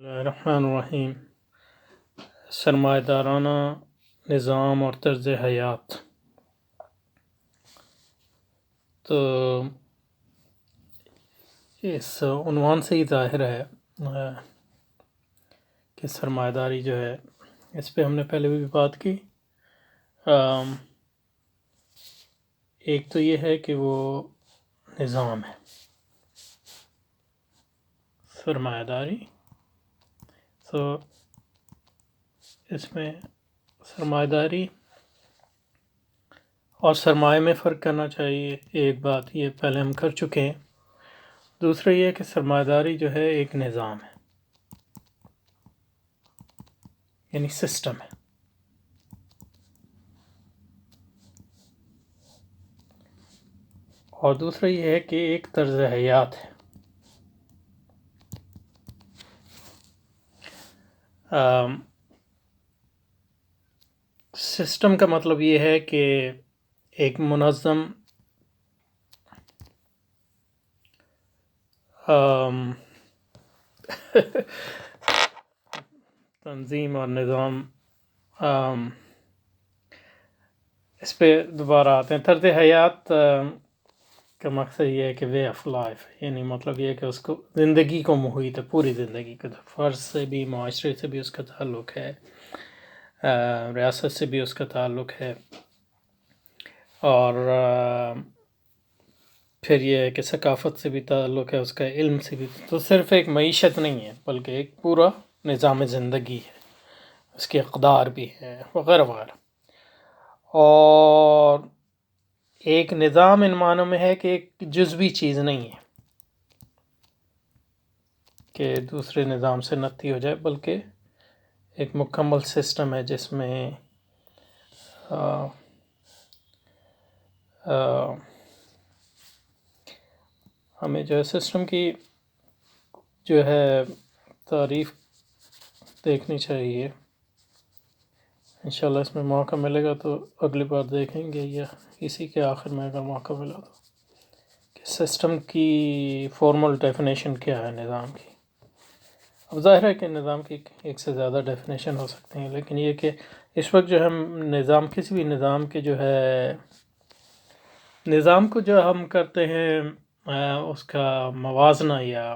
الرحمن الرحیم، سرمایہ دارانہ نظام اور طرز حیات۔ تو اس عنوان سے ہی ظاہر ہے کہ سرمایہ داری جو ہے، اس پہ ہم نے پہلے بھی بات کی۔ ایک تو یہ ہے کہ وہ نظام ہے سرمایہ داری، تو اس میں سرمایہ داری اور سرمایہ میں فرق کرنا چاہیے۔ ایک بات یہ پہلے ہم کر چکے ہیں۔ دوسرا یہ کہ سرمایہ داری جو ہے ایک نظام ہے، یعنی سسٹم ہے۔ اور دوسرا یہ ہے کہ ایک طرز حیات ہے۔ سسٹم کا مطلب یہ ہے کہ ایک منظم تنظیم اور نظام۔ اس پہ دوبارہ آتے ہیں۔ طرز حیات کا مقصد یہ ہے کہ وے آف لائف، یعنی مطلب یہ ہے کہ اس کو زندگی کو محیط ہے، پوری زندگی کو، فرد سے بھی، معاشرے سے بھی اس کا تعلق ہے، ریاست سے بھی اس کا تعلق ہے، اور پھر یہ ہے کہ ثقافت سے بھی تعلق ہے، اس کا علم سے بھی۔ تو صرف ایک معیشت نہیں ہے بلکہ ایک پورا نظام زندگی ہے، اس کی اقدار بھی ہے، وغیرہ وغیرہ۔ اور ایک نظام ان معنوں میں ہے کہ ایک جزوی چیز نہیں ہے کہ دوسرے نظام سے نتی ہو جائے، بلکہ ایک مکمل سسٹم ہے جس میں ہمیں جو ہے سسٹم کی جو ہے تعریف دیکھنی چاہیے۔ انشاءاللہ اس میں موقع ملے گا تو اگلی بار دیکھیں گے، یا اسی کے آخر میں اگر موقع ملا تو، کہ سسٹم کی فارمل ڈیفینیشن کیا ہے نظام کی۔ اب ظاہر ہے کہ نظام کی ایک سے زیادہ ڈیفینیشن ہو سکتے ہیں، لیکن یہ کہ اس وقت جو ہم نظام، کسی بھی نظام کے جو ہے، نظام کو جو ہم کرتے ہیں اس کا موازنہ یا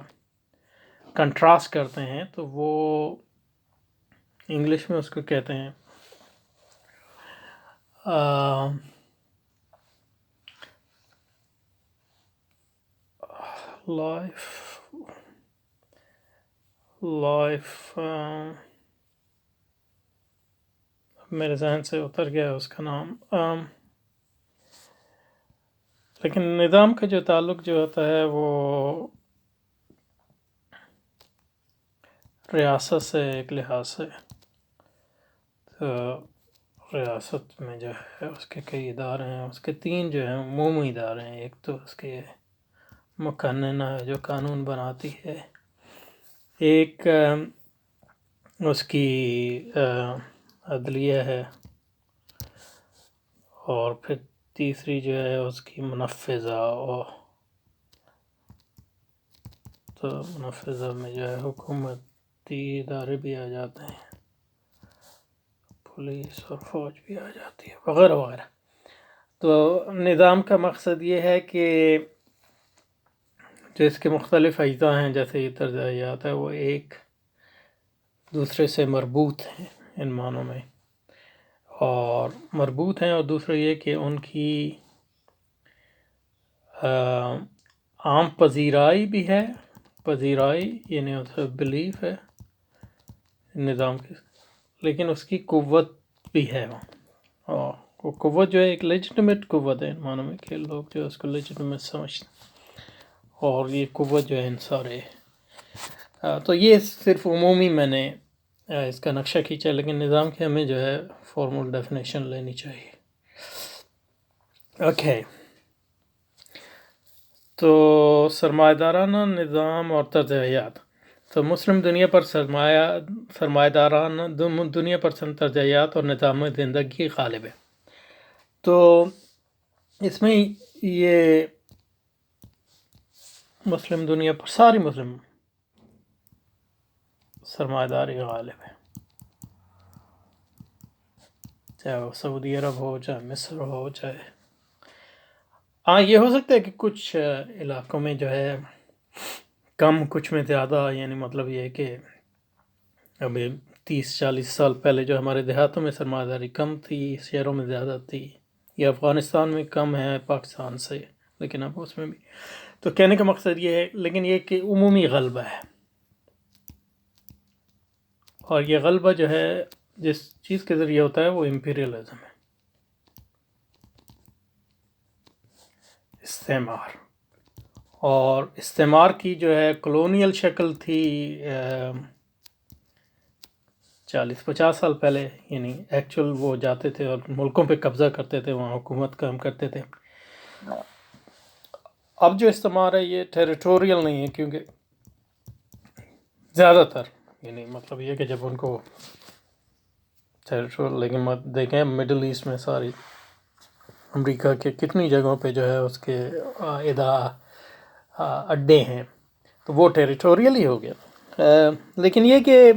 کنٹراسٹ کرتے ہیں، تو وہ انگلش میں اس کو کہتے ہیں لائف میرے ذہن سے اتر گیا اس کا نام، لیکن نظام کا جو تعلق جو ہوتا ہے وہ ریاست سے ایک لحاظ سے۔ تو ریاست میں جو ہے اس کے کئی ادارے ہیں، اس کے تین جو ہیں عمومی ادارے ہیں۔ ایک تو اس کے مقننہ ہے جو قانون بناتی ہے، ایک اس کی عدلیہ ہے، اور پھر تیسری جو ہے اس کی منفذہ۔ تو منفذہ میں جو ہے حکومتی ادارے بھی آ جاتے ہیں، پولیس اور فوج بھی آ جاتی ہے، وغیرہ وغیرہ۔ تو نظام کا مقصد یہ ہے کہ جو اس کے مختلف اجزاء ہیں، جیسے یہ طرز حیات ہے، وہ ایک دوسرے سے مربوط ہیں ان معنوں میں، اور مربوط ہیں۔ اور دوسرا یہ کہ ان کی عام پذیرائی بھی ہے، پذیرائی یعنی اسے بلیف ہے نظام کی، لیکن اس کی قوت بھی ہے۔ اور وہ قوت جو ہے ایک لیجٹمیٹ قوت ہے ان معنوں میں کہ لوگ جو اس کو لیجٹمیٹ سمجھتے ہیں، اور یہ قوت جو ہے انحصار ہے۔ تو یہ صرف عمومی میں نے اس کا نقشہ کھینچا، لیکن نظام کی ہمیں جو ہے فارمل ڈیفینیشن لینی چاہیے۔ اوکے، تو سرمایہ دارانہ نظام اور طرز حیات۔ تو مسلم دنیا پر سرمایہ دارانہ دنیا پر طرز حیات اور نظام زندگی غالب ہے۔ تو اس میں یہ مسلم دنیا پر، ساری مسلم سرمایہ داری غالب ہے، چاہے وہ سعودی عرب ہو، چاہے مصر ہو، چاہے ہاں یہ ہو سکتا ہے کہ کچھ علاقوں میں جو ہے کم، کچھ میں زیادہ، یعنی مطلب یہ ہے کہ ابھی 30-40 سال پہلے جو ہمارے دیہاتوں میں سرمایہ داری کم تھی، شہروں میں زیادہ تھی، یہ افغانستان میں کم ہے پاکستان سے، لیکن اب اس میں بھی، تو کہنے کا مقصد یہ ہے، لیکن یہ کہ عمومی غلبہ ہے، اور یہ غلبہ جو ہے جس چیز کے ذریعے ہوتا ہے وہ امپیریلزم ہے، استعمار، اور استعمار کی جو ہے کلونیل شکل تھی 40-50 سال پہلے، یعنی ایکچول وہ جاتے تھے اور ملکوں پہ قبضہ کرتے تھے، وہاں حکومت کام کرتے تھے۔ اب جو استعمار ہے یہ ٹیریٹوریل نہیں ہے، کیونکہ زیادہ تر، یعنی مطلب یہ کہ جب ان کو ٹیریٹوریل، لیکن دیکھیں مڈل ایسٹ میں ساری امریکہ کے کتنی جگہوں پہ جو ہے اس کے اڈے ہیں، تو وہ ٹیریٹوریل ہی ہو گیا۔ لیکن یہ کہ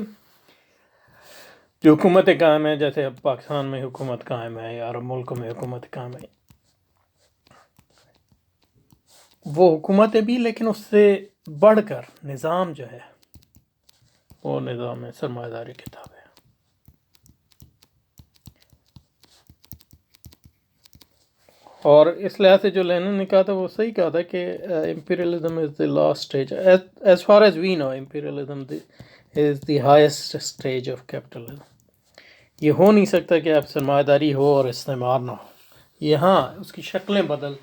جو حکومتیں قائم ہیں، جیسے اب پاکستان میں حکومت قائم ہے یا عرب ملکوں میں حکومت قائم ہے، وہ حکومتیں بھی، لیکن اس سے بڑھ کر نظام جو ہے وہ نظام ہے سرمایہ داری کے تابع۔ اور اس لحاظ سے جو لینن نے کہا تھا وہ صحیح کہا تھا کہ imperialism is the last stage, as far as we know imperialism is the highest stage of capitalism. یہ ہو نہیں سکتا کہ اب سرمایہ داری ہو اور استعمار نہ ہو، یہ ہاں اس کی شکلیں بدل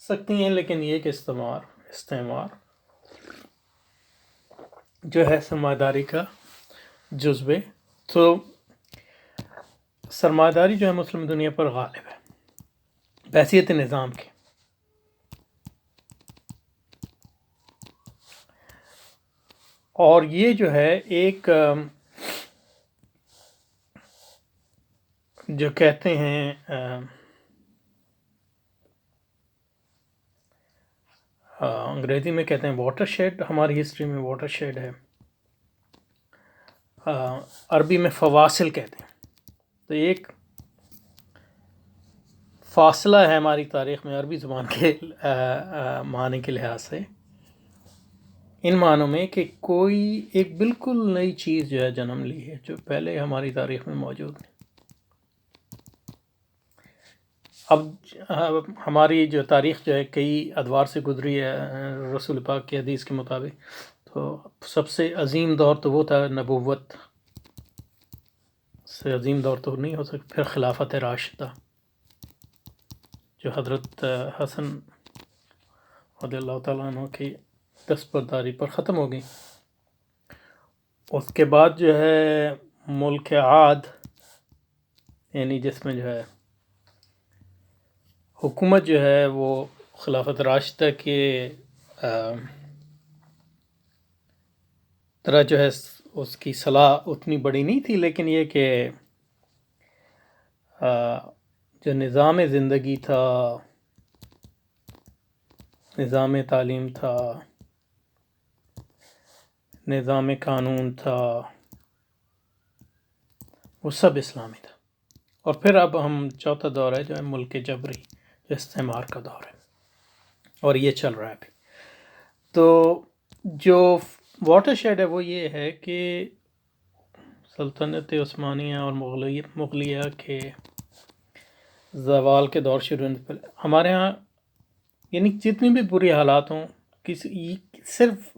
سکتی ہیں، لیکن یہ کہ استعمار جو ہے سرمایہ داری کا جزو ہے۔ تو سرمایہ داری جو ہے مسلم دنیا پر غالب ہے بحیثیت نظام کے، اور یہ جو ہے ایک جو کہتے ہیں انگریزی میں کہتے ہیں واٹر شیڈ، ہماری ہسٹری میں واٹر شیڈ ہے، عربی میں فواصل کہتے ہیں، تو ایک فاصلہ ہے ہماری تاریخ میں عربی زبان کے معنی کے لحاظ سے، ان معنوں میں کہ کوئی ایک بالکل نئی چیز جو ہے جنم لی ہے، جو پہلے ہماری تاریخ میں موجود نہیں۔ اب ہماری جو تاریخ جو ہے کئی ادوار سے گزری ہے، رسول پاک کی حدیث کے مطابق، تو سب سے عظیم دور تو وہ تھا، نبوت سے عظیم دور تو نہیں ہو سکتا، پھر خلافت راشدہ جو حضرت حسن رضی اللہ تعالیٰ عنہ کی دستبرداری پر ختم ہو گئی۔ اس کے بعد جو ہے ملک عاد، یعنی جس میں جو ہے حکومت جو ہے وہ خلافت راشدہ کے طرح جو ہے اس کی صلاح اتنی بڑی نہیں تھی، لیکن یہ کہ جو نظام زندگی تھا، نظام تعلیم تھا، نظام قانون تھا، وہ سب اسلامی تھا۔ اور پھر اب ہم چوتھا دور ہے جو ہے ملک جبری، جو استعمار کا دور ہے، اور یہ چل رہا ہے ابھی۔ تو جو واٹر شیڈ ہے وہ یہ ہے کہ سلطنت عثمانیہ اور مغلیہ کے زوال کے دور شروع ہونے سے پہلے ہمارے ہاں، یعنی جتنی بھی بری حالات ہوں، صرف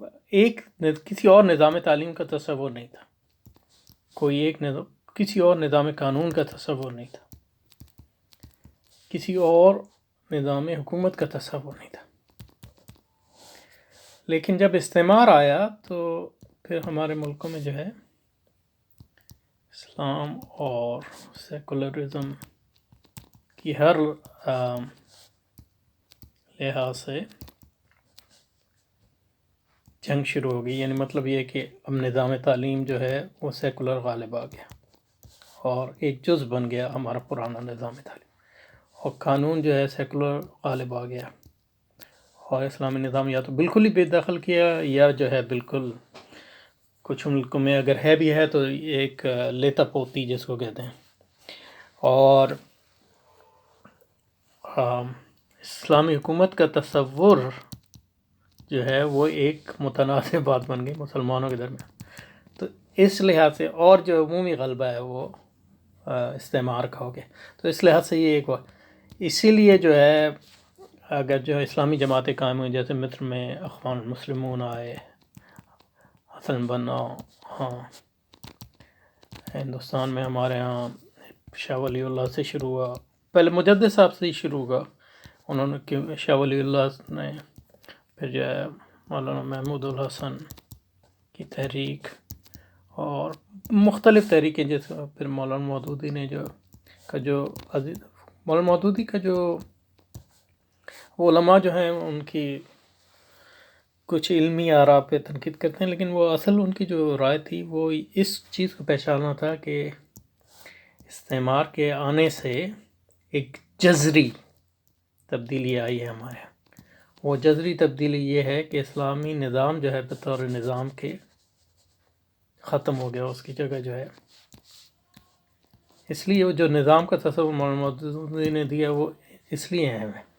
کسی اور نظام تعلیم کا تصور نہیں تھا، کوئی ایک کسی اور نظام قانون کا تصور نہیں تھا، کسی اور نظام حکومت کا تصور نہیں تھا، لیکن جب استعمار آیا تو پھر ہمارے ملکوں میں جو ہے اسلام اور سیکولرزم کی ہر لحاظ سے جنگ شروع ہو گئی، یعنی مطلب یہ کہ اب نظام تعلیم جو ہے وہ سیکولر غالب آ گیا اور ایک جز بن گیا ہمارا پرانا نظام تعلیم، اور قانون جو ہے سیکولر غالب آ گیا، اور اسلامی نظام یا تو بالکل ہی بے دخل کیا، یا جو ہے بالکل کچھ ملکوں میں اگر ہے بھی ہے تو ایک لیتا پوتی جس کو کہتے ہیں. اور اسلامی حکومت کا تصور جو ہے وہ ایک متنازع بات بن گئی مسلمانوں کے درمیان. تو اس لحاظ سے اور جو عمومی غلبہ ہے وہ استعمار کا ہو گیا. تو اس لحاظ سے یہ ایک اسی لیے جو ہے اگر جو اسلامی جماعتیں قائم ہوئیں جیسے مصر میں اخوان المسلمون آئے، حسن بنا، ہاں ہندوستان میں ہمارے ہاں شاہ ولی اللہ سے شروع ہوا، پہلے مجدد صاحب سے ہی شروع ہوا انہوں نے، شاہ ولی اللہ نے، پھر جو ہے مولانا محمود الحسن کی تحریک اور مختلف تحریکیں، جیسے پھر مولانا مودودی نے مولانا مودودی کا جو علماء جو ہیں ان کی کچھ علمی آراء پہ تنقید کرتے ہیں، لیکن وہ اصل ان کی جو رائے تھی وہ اس چیز کو پہچانا تھا کہ استعمار کے آنے سے ایک جذری تبدیلی آئی ہے ہمارے یہاں. وہ جذری تبدیلی یہ ہے کہ اسلامی نظام جو ہے بطور نظام کے ختم ہو گیا، اس کی جگہ جو ہے، اس لیے وہ جو نظام کا تصور مولانا مودودی نے دیا وہ اس لیے اہم ہے.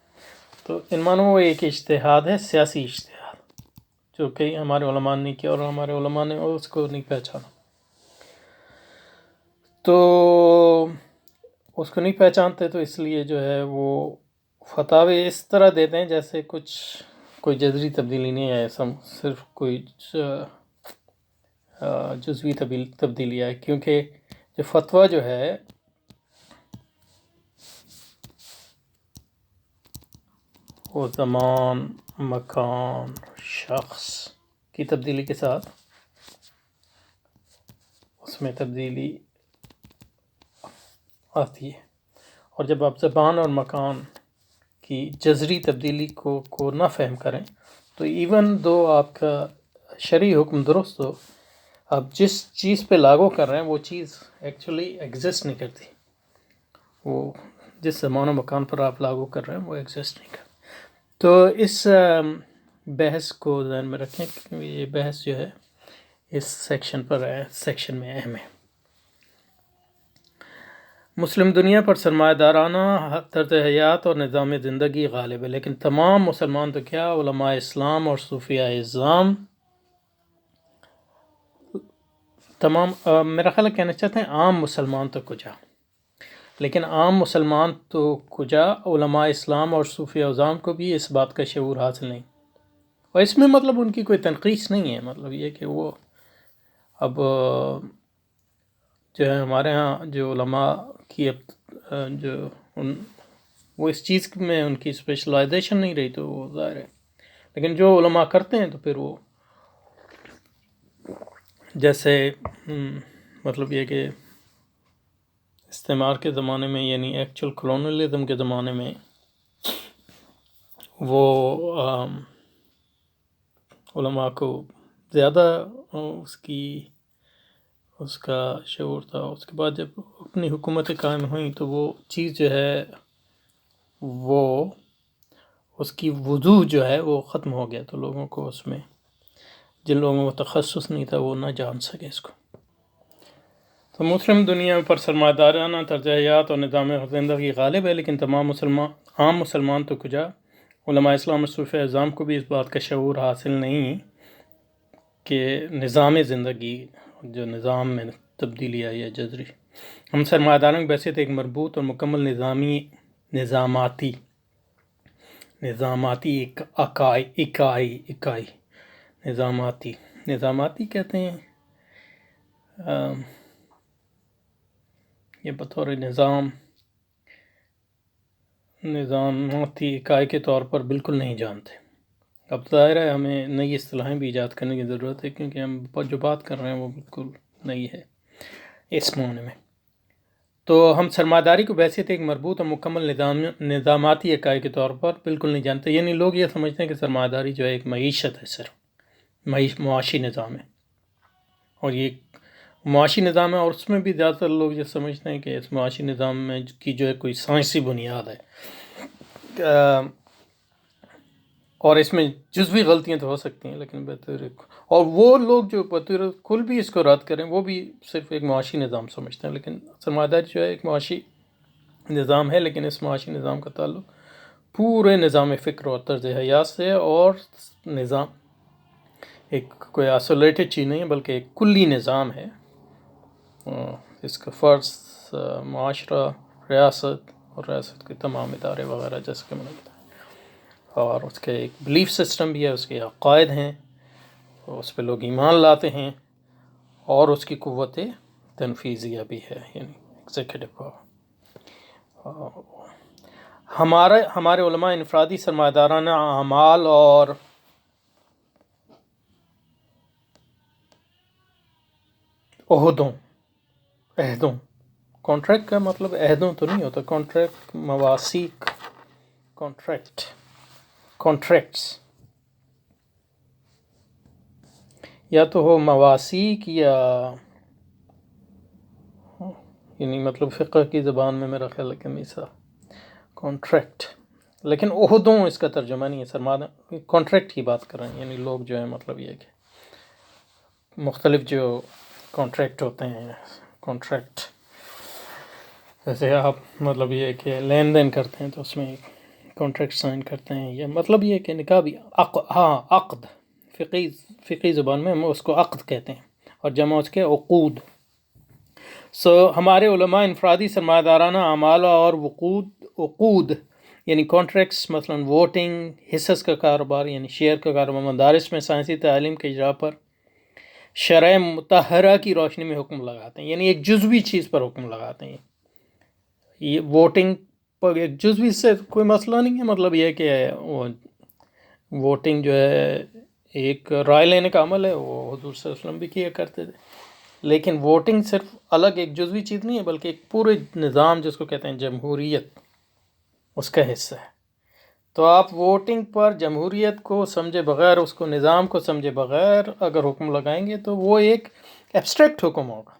تو ان معنوں وہ ایک اجتہاد ہے، سیاسی اجتہاد، جو کئی ہمارے علماء نے کیا اور ہمارے علماء نے اس کو نہیں پہچانا. تو اس کو نہیں پہچانتے تو اس لیے جو ہے وہ فتاوی اس طرح دیتے ہیں جیسے کوئی جذری تبدیلی نہیں ہے، صرف کوئی جزوی تبدیلی ہے. کیونکہ جو فتویٰ جو ہے وہ زمان، مکان، شخص کی تبدیلی کے ساتھ اس میں تبدیلی آتی ہے. اور جب آپ زبان اور مکان کی جذری تبدیلی کو نہ فہم کریں تو ایون دو آپ کا شرعی حکم درست ہو، آپ جس چیز پہ لاگو کر رہے ہیں وہ چیز ایکچولی ایگزسٹ نہیں کرتی. وہ جس زمان و مکان پر آپ لاگو کر رہے ہیں وہ ایگزسٹ نہیں کرتی. تو اس بحث کو ذہن میں رکھیں کہ یہ بحث جو ہے اس سیکشن میں اہم ہے. مسلم دنیا پر سرمایہ دارانہ طرز حیات اور نظام زندگی غالب ہے، لیکن تمام مسلمان تو کیا، علماء اسلام اور صوفیاء اعظام میرا خیال کہنا چاہتے ہیں عام مسلمان تو کجا، لیکن عام مسلمان تو کجا، علماء اسلام اور صوفیاء اعظام کو بھی اس بات کا شعور حاصل نہیں. اور اس میں مطلب ان کی کوئی تنقیص نہیں ہے، مطلب یہ کہ وہ اب جو ہے ہمارے ہاں جو علماء کی وہ اس چیز میں ان کی اسپیشلائزیشن نہیں رہی تو وہ ظاہر ہے. لیکن جو علماء کرتے ہیں تو پھر وہ جیسے مطلب یہ کہ استعمار کے زمانے میں، یعنی ایکچول کلونیلزم کے زمانے میں، وہ علماء کو زیادہ اس کا شعور تھا. اس کے بعد جب اپنی حکومتیں قائم ہوئیں تو وہ چیز جو ہے وہ اس کی وضوح جو ہے وہ ختم ہو گیا، تو لوگوں کو اس میں جن لوگوں کو تخصص نہیں تھا وہ نہ جان سکے اس کو. تو مسلم دنیا پر سرمایہ دارانہ طرز حیات اور نظام زندگی غالب ہے، لیکن عام مسلمان تو کجا، علماء اسلام اور صوفیاء اعظام کو بھی اس بات کا شعور حاصل نہیں کہ نظام زندگی جو نظام میں تبدیلی آئی ہے جذری. ہم سرمایہ داروں کی بحثیت ایک مربوط اور مکمل نظاماتی اکائی نظاماتی کہتے ہیں، یہ بطور نظاماتی اکائی کے طور پر بالکل نہیں جانتے. اب ظاہر ہے ہمیں نئی اصطلاحیں بھی ایجاد کرنے کی ضرورت ہے، کیونکہ ہم جو بات کر رہے ہیں وہ بالکل نئی ہے اس معنی میں. تو ہم سرمایہ داری کو بحیثیت ایک مربوط اور مکمل نظاماتی اکائی کے طور پر بالکل نہیں جانتے. یعنی لوگ یہ سمجھتے ہیں کہ سرمایہ داری جو ہے ایک معیشت ہے، صرف معاشی نظام ہے، اور یہ معاشی نظام ہے. اور اس میں بھی زیادہ تر لوگ یہ سمجھتے ہیں کہ اس معاشی نظام میں کی جو ہے کوئی سائنسی بنیاد ہے، اور اس میں جزوی غلطیاں تو ہو سکتی ہیں، لیکن اور وہ لوگ جو بطور کل بھی اس کو رد کریں وہ بھی صرف ایک معاشی نظام سمجھتے ہیں، لیکن سرمایہ داری جو ہے ایک معاشی نظام ہے، لیکن اس معاشی نظام کا تعلق پورے نظام فکر اور طرز حیات سے، اور نظام ایک کوئی آسولیٹڈ چیز نہیں ہے بلکہ ایک کلی نظام ہے۔ اس کا فرض معاشرہ، ریاست اور ریاست کے تمام ادارے وغیرہ جیسے کہ میں نے بتایا، اور اس کا ایک بلیف سسٹم بھی ہے، اس کے عقائد ہیں، اس پہ لوگ ایمان لاتے ہیں، اور اس کی قوت تنفیذیہ بھی ہے، یعنی ایگزیکٹو پاور۔ ہمارے علماء انفرادی سرمایہ دارانہ اعمال اور عہدوں، کانٹریکٹ کا مطلب عہدوں تو نہیں ہوتا، کانٹریکٹ مواثیق، کانٹریکٹس یا تو ہو مواثیق یا یعنی مطلب فقہ کی زبان میں میرا خیال ہے کہ میسا کانٹریکٹ، لیکن عہدوں اس کا ترجمہ نہیں ہے، سرمایہ کانٹریکٹ کی بات کر رہے ہیں، یعنی لوگ جو ہے مطلب یہ کہ مختلف جو کانٹریکٹ ہوتے ہیں، کانٹریکٹ جیسے آپ مطلب یہ کہ لین دین کرتے ہیں تو اس میں ایک کانٹریکٹ سائن کرتے ہیں، یا مطلب یہ کہ نکاح بھی عقد، فقی زبان میں ہم اس کو عقد کہتے ہیں، اور جمع اس کے عقود۔ ہمارے علماء انفرادی سرمایہ دارانہ اعمال اور عقود یعنی کانٹریکٹس، مثلا ووٹنگ، حصص کا کاروبار یعنی شیئر کا کاروبار، مدارس میں سائنسی تعلیم کے اجرا پر شرع مطہرہ کی روشنی میں حکم لگاتے ہیں، یعنی ایک جزوی چیز پر حکم لگاتے ہیں۔ یہ ووٹنگ پر ایک جزوی سے کوئی مسئلہ نہیں ہے، مطلب یہ کہ ووٹنگ جو ہے ایک رائے لینے کا عمل ہے، وہ حضور صلی اللہ علیہ وسلم بھی کیا کرتے تھے، لیکن ووٹنگ صرف الگ ایک جزوی چیز نہیں ہے بلکہ ایک پورے نظام جس کو کہتے ہیں جمہوریت، اس کا حصہ ہے۔ تو آپ ووٹنگ پر جمہوریت کو سمجھے بغیر، اس کو نظام کو سمجھے بغیر اگر حکم لگائیں گے تو وہ ایک ایبسٹریکٹ حکم ہوگا۔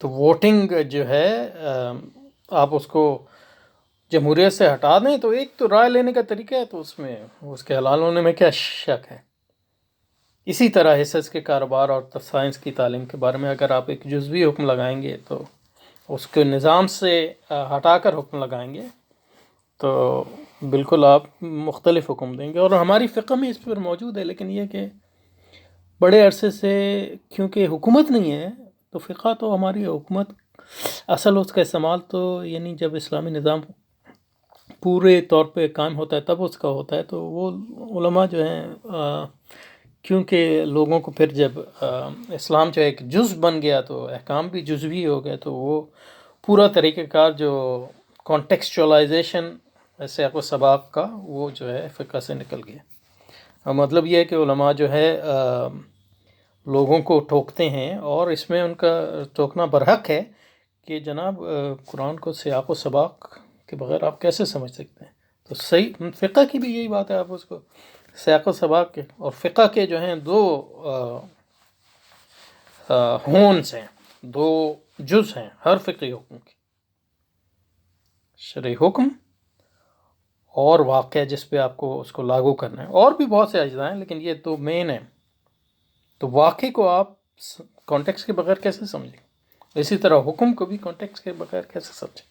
تو ووٹنگ جو ہے آپ اس کو جمہوریت سے ہٹا دیں تو ایک تو رائے لینے کا طریقہ ہے، تو اس میں اس کے حلال ہونے میں کیا شک ہے۔ اسی طرح حصص کے کاروبار اور سائنس کی تعلیم کے بارے میں اگر آپ ایک جزوی حکم لگائیں گے تو اس کے نظام سے ہٹا کر حکم لگائیں گے تو بالکل آپ مختلف حکم دیں گے، اور ہماری فقہ میں اس پر موجود ہے، لیکن یہ کہ بڑے عرصے سے کیونکہ حکومت نہیں ہے تو فقہ تو ہماری حکومت اصل اس کا استعمال تو یعنی جب اسلامی نظام پورے طور پہ قائم ہوتا ہے تب اس کا ہوتا ہے، تو وہ علماء جو ہیں کیونکہ لوگوں کو پھر جب اسلام جو ایک جز بن گیا تو احکام بھی جزوی ہو گئے، تو وہ پورا طریقہ کار جو کانٹیکسچولائزیشن سیاق و سباق کا وہ جو ہے فقہ سے نکل گیا۔ مطلب یہ ہے کہ علماء جو ہے لوگوں کو ٹوکتے ہیں، اور اس میں ان کا ٹوکنا برحق ہے کہ جناب قرآن کو سیاق و سباق کے بغیر آپ کیسے سمجھ سکتے ہیں؟ تو صحیح فقہ کی بھی یہی بات ہے، آپ اس کو سیاق و سباق کے اور فقہ کے جو ہیں دو ہونس ہیں، دو جز ہیں ہر فقہی حکم کی، شرعی حکم اور واقعہ جس پہ آپ کو اس کو لاگو کرنا ہے، اور بھی بہت سے اجزاء ہیں لیکن یہ تو مین ہیں۔ تو واقعے کو آپ کانٹیکس کے بغیر کیسے سمجھیں؟ اسی طرح حکم کو بھی کانٹیکس کے بغیر کیسے سمجھیں؟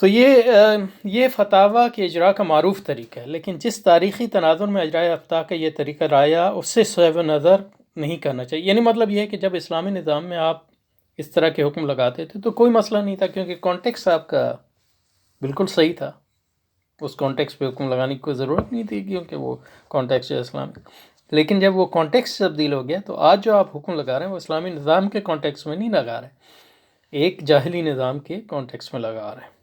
تو یہ فتاویٰ کے اجراء کا معروف طریقہ ہے، لیکن جس تاریخی تناظر میں اجراء افتاء کا یہ طریقہ رایا اس سے صحو نظر نہیں کرنا چاہیے۔ یعنی مطلب یہ ہے کہ جب اسلامی نظام میں آپ اس طرح کے حکم لگاتے تھے تو کوئی مسئلہ نہیں تھا، کیونکہ کانٹیکس آپ کا بالکل صحیح تھا، اس کانٹیکس پہ حکم لگانے کی کوئی ضرورت نہیں تھی، کیونکہ وہ کانٹیکس جو اسلامی۔ لیکن جب وہ کانٹیکس تبدیل ہو گیا تو آج جو آپ حکم لگا رہے ہیں وہ اسلامی نظام کے کانٹیکس میں نہیں لگا رہے، ایک جاہلی نظام کے کانٹیکس میں لگا رہے ہیں۔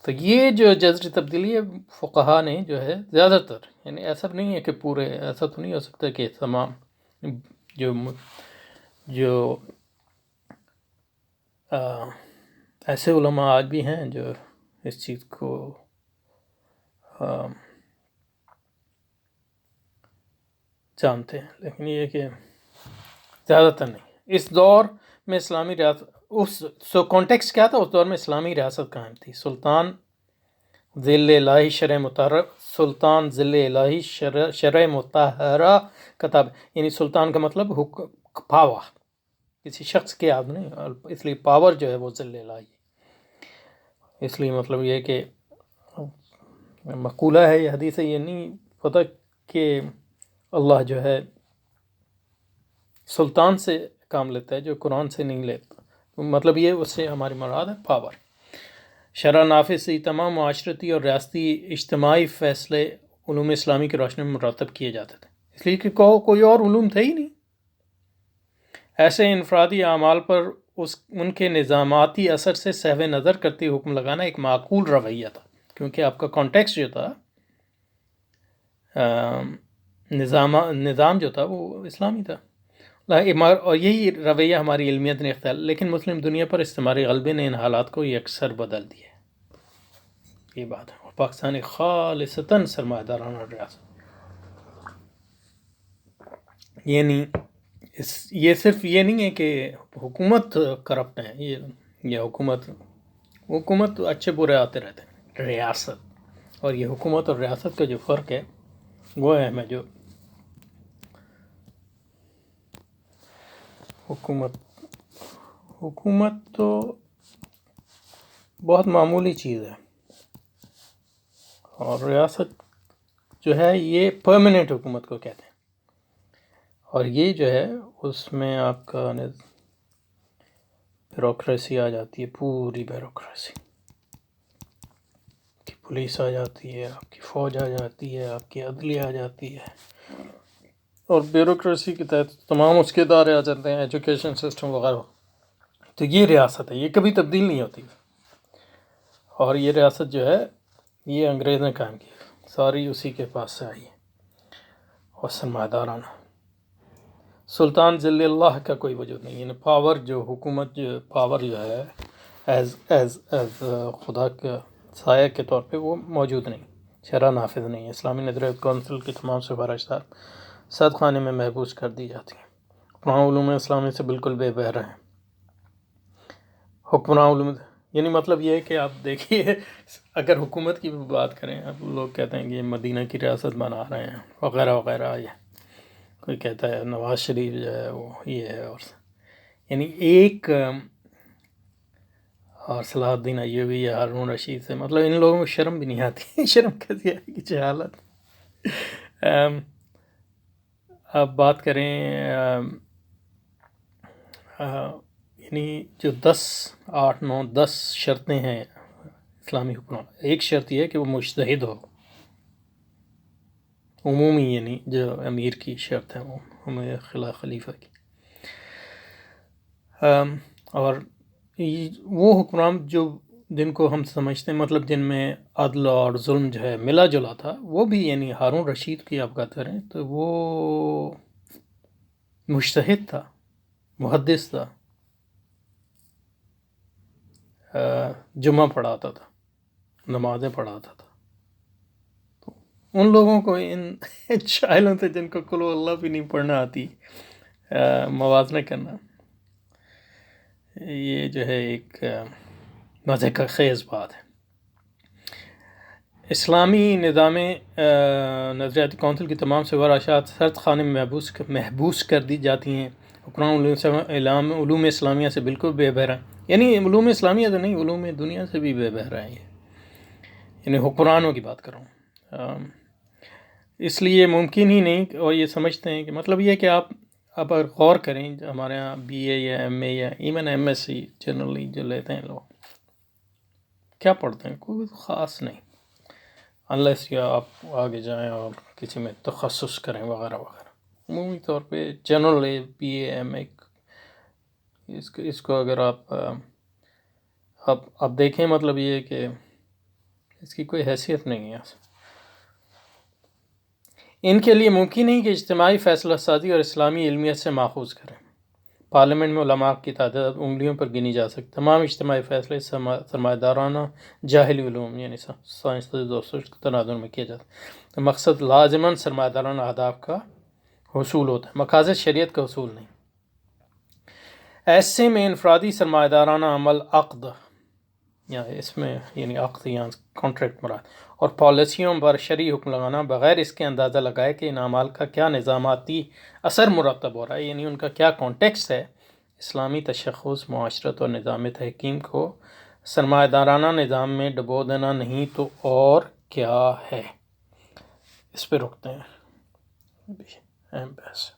تو یہ جو جذری تبدیلی ہے فقہا نے جو ہے زیادہ تر، یعنی ایسا نہیں ہے کہ پورے، ایسا تو نہیں ہو سکتا کہ تمام جو ایسے علماء آج بھی ہیں جو اس چیز کو جانتے ہیں، لیکن یہ کہ زیادہ تر نہیں۔ اس دور میں اسلامی ریاست کانٹیکس کیا تھا؟ اس دور میں اسلامی ریاست قائم تھی، سلطان ذل الہی شرع مطہرہ، سلطان ذل الہی شرع مطہرہ کتاب، یعنی سلطان کا مطلب پاور، کسی شخص کی یاد نہیں، اس لیے پاور جو ہے وہ ذل الہی، اس لیے مطلب یہ کہ مقولہ ہے، یہ حدیث ہے، یہ نہیں پتہ کہ اللہ جو ہے سلطان سے کام لیتا ہے جو قرآن سے نہیں لیتا، مطلب یہ اس سے ہماری مراد ہے پاور۔ شرع نافذ سے تمام معاشرتی اور ریاستی اجتماعی فیصلے علوم اسلامی کی روشنی میں مرتب کیے جاتے تھے، اس لیے کہ کوئی اور علوم تھے ہی نہیں۔ ایسے انفرادی اعمال پر ان کے نظاماتی اثر سے سہو نظر کرتے حکم لگانا ایک معقول رویہ تھا، کیونکہ آپ کا کانٹیکسٹ جو تھا، نظام جو تھا وہ اسلامی تھا، اور یہی رویہ ہماری علمیت نے اختیار، لیکن مسلم دنیا پر استعماری غلبے نے ان حالات کو یکسر بدل دیا، یہ بات ہے۔ اور پاکستان ایک خالصتاً سرمایہ دارانہ ریاست، یعنی یہ صرف یہ نہیں ہے کہ حکومت کرپٹ ہے، یہ حکومت اچھے برے آتے رہتے ہیں، ریاست، اور یہ حکومت اور ریاست کا جو فرق ہے وہ ہے ہمیں جو حکومت تو بہت معمولی چیز ہے، اور ریاست جو ہے یہ پرماننٹ حکومت کو کہتے ہیں، اور یہ جو ہے اس میں آپ کا بیوروکریسی آ جاتی ہے، پوری بیوروکریسی کی، پولیس آ جاتی ہے، آپ کی فوج آ جاتی ہے، آپ کی عدلیہ آ جاتی ہے، اور بیوروکریسی کے تحت تمام اس کے ادارے آ جاتے ہیں، ایجوکیشن سسٹم وغیرہ۔ تو یہ ریاست ہے، یہ کبھی تبدیل نہیں ہوتی، اور یہ ریاست جو ہے یہ انگریز نے قائم کی، ساری اسی کے پاس سے آئی ہے، اور سرمایہ دارانہ سلطان ذل اللہ کا کوئی وجود نہیں، یعنی پاور جو حکومت جو پاور جو ہے ایز خدا کا سایہ کے طور پہ وہ موجود نہیں، شرع نافذ نہیں ہے۔ اسلامی نظریات کونسل کی تمام سفارشات صد خانے میں محبوس کر دی جاتی ہیں، حکمران علوم اسلامی سے بالکل بے بہرہ ہیں۔ حکمران علوم یعنی مطلب یہ ہے کہ آپ دیکھیے، اگر حکومت کی بھی بات کریں، اب لوگ کہتے ہیں کہ یہ مدینہ کی ریاست بنا رہے ہیں وغیرہ وغیرہ، یہ کوئی کہتا ہے نواز شریف جو ہے وہ یہ ہے، اور یعنی ایک اور صلاح الدین ایوبی یا ہارون رشید سے، مطلب ان لوگوں کو شرم بھی نہیں آتی، شرم کیسی آئے گی جہالت۔ اب بات کریں یعنی جو 10 شرطیں ہیں اسلامی حکمران، ایک شرط یہ ہے کہ وہ مجتہد ہو، عمومی، یعنی جو امیر کی شرط ہے وہ ہمیں خلیفہ کی، اور وہ حکمران جن کو ہم سمجھتے ہیں مطلب جن میں عدل اور ظلم جو ہے ملا جلا تھا، وہ بھی، یعنی ہارون رشید کی آپ بات کریں تو وہ مجتہد تھا، محدث تھا، جمعہ پڑھاتا تھا، نمازیں پڑھاتا تھا، تو ان لوگوں کو ان شائلوں سے جن کو قل اللہ بھی نہیں پڑھنا آتی، موازنہ کرنا، یہ جو ہے ایک مزے کا خیز بات ہے۔ اسلامی نظام نظریاتی کونسل کی تمام سفارشات سرد خانے میں محبوس کر دی جاتی ہیں، حکمران علوم اسلامیہ سے بالکل بے بہرہ، یعنی علوم اسلامیہ تو نہیں، علوم دنیا سے بھی بے بہرہ ہیں، یعنی حکمرانوں کی بات کر رہا ہوں۔ اس لیے ممکن ہی نہیں، اور یہ سمجھتے ہیں کہ مطلب یہ کہ آپ اگر غور کریں، ہمارے ہاں بی اے یا ایم اے یا even M S C generally جو لیتے ہیں لوگ، کیا پڑھتے ہیں؟ کوئی خاص نہیں، انلیس یا آپ آگے جائیں اور کسی میں تخصص کریں وغیرہ وغیرہ۔ عمومی طور پہ جنرل بی اے ایم اے اس کو اگر آپ دیکھیں، مطلب یہ کہ اس کی کوئی حیثیت نہیں ہے۔ ان کے لیے ممکن نہیں کہ اجتماعی فیصلہ سازی اور اسلامی علمیت سے ماخوذ کریں۔ پارلیمنٹ میں علماء کی تعداد انگلیوں پر گنی جا سکتی، تمام اجتماعی فیصلے سرمایہ دارانہ جاہلی علوم یعنی سائنس تناظر میں کیا جاتا ہے، مقصد لازماً سرمایہ دارانہ اہداف کا حصول ہوتا ہے، مقاصد شریعت کا حصول نہیں۔ ایسے میں انفرادی سرمایہ دارانہ عمل عقد یا اس میں یعنی عقد یا کانٹریکٹ مراد، اور پالیسیوں پر شرعی حکم لگانا بغیر اس کے اندازہ لگائے کہ ان اعمال کا کیا نظاماتی اثر مرتب ہو رہا ہے، یعنی ان کا کیا کانٹیکس ہے، اسلامی تشخص، معاشرت اور نظام تحکیم کو سرمایہ دارانہ نظام میں ڈبو دینا نہیں تو اور کیا ہے۔ اس پہ رکتے ہیں، اہم بحث۔